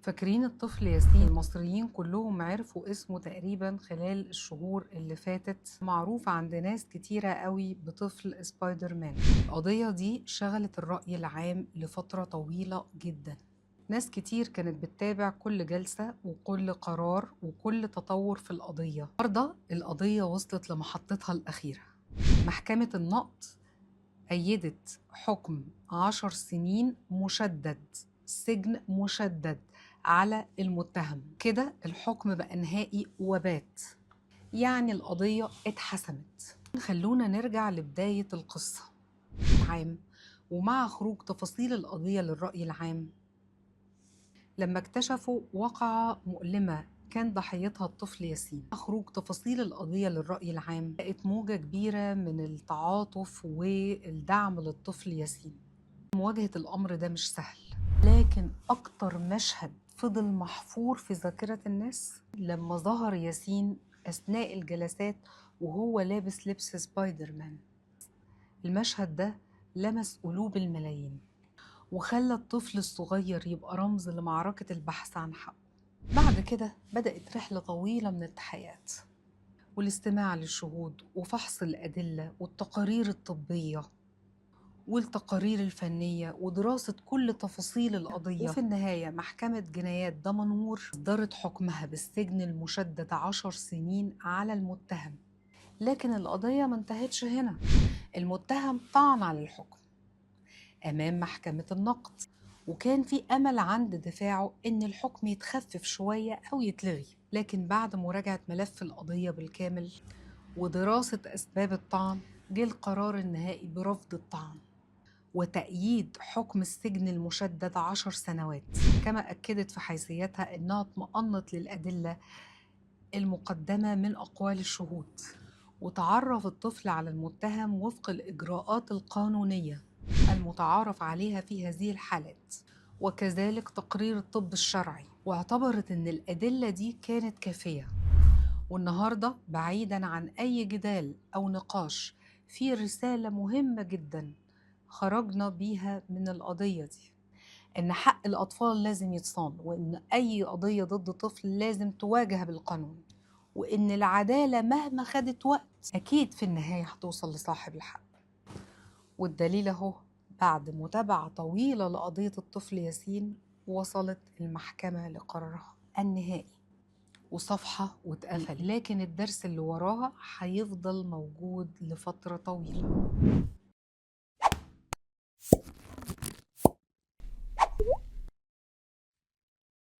فاكرين الطفل ياسين؟ المصريين كلهم عرفوا اسمه تقريبا خلال الشهور اللي فاتت. معروف عند ناس كتيرة قوي بطفل سبايدر مان. القضية دي شغلت الرأي العام لفترة طويلة جدا. ناس كتير كانت بتتابع كل جلسة وكل قرار وكل تطور في القضية. النهارده القضية وصلت لمحطتها الأخيرة. محكمة النقض أيدت حكم 10 سنين مشدد، سجن مشدد على المتهم. كده الحكم بقى نهائي وبات، يعني القضية اتحسمت. خلونا نرجع لبداية القصة العام، ومع خروج تفاصيل القضية للرأي العام لما اكتشفوا واقعة مؤلمة كان ضحيتها الطفل ياسين. خروج تفاصيل القضية للرأي العام بقت موجة كبيرة من التعاطف والدعم للطفل ياسين. مواجهة الأمر ده مش سهل، لكن أكتر مشهد فضل محفور في ذاكرة الناس لما ظهر ياسين أثناء الجلسات وهو لابس لبس سبايدر مان. المشهد ده لمس قلوب الملايين وخلى الطفل الصغير يبقى رمز لمعركة البحث عن حقه. بعد كده بدأت رحلة طويلة من التحقيقات والاستماع للشهود وفحص الأدلة والتقارير الطبية والتقارير الفنية ودراسة كل تفاصيل القضية. وفي النهاية محكمة جنايات دمنهور أصدرت حكمها بالسجن المشدد 10 سنين على المتهم. لكن القضية ما انتهتش هنا. المتهم طعن على الحكم أمام محكمة النقض، وكان في أمل عند دفاعه إن الحكم يتخفف شوية أو يتلغي. لكن بعد مراجعة ملف القضية بالكامل ودراسة أسباب الطعن جه القرار النهائي برفض الطعن وتأييد حكم السجن المشدد 10 سنوات. كما أكدت في حيثيتها إنها اطمأنت للأدلة المقدمة من أقوال الشهود، وتعرف الطفل على المتهم وفق الإجراءات القانونية المتعارف عليها في هذه الحالات، وكذلك تقرير الطب الشرعي، واعتبرت إن الأدلة دي كانت كافية. والنهاردة بعيداً عن أي جدال أو نقاش في رسالة مهمة جداً خرجنا بيها من القضية دي، إن حق الأطفال لازم يتصان، وإن أي قضية ضد طفل لازم تواجه بالقانون، وإن العدالة مهما خدت وقت أكيد في النهاية هتوصل لصاحب الحق. والدليل أهو، بعد متابعة طويلة لقضية الطفل ياسين وصلت المحكمة لقرارها النهائي وصفحة واتقفل. لكن الدرس اللي وراها هيفضل موجود لفترة طويلة.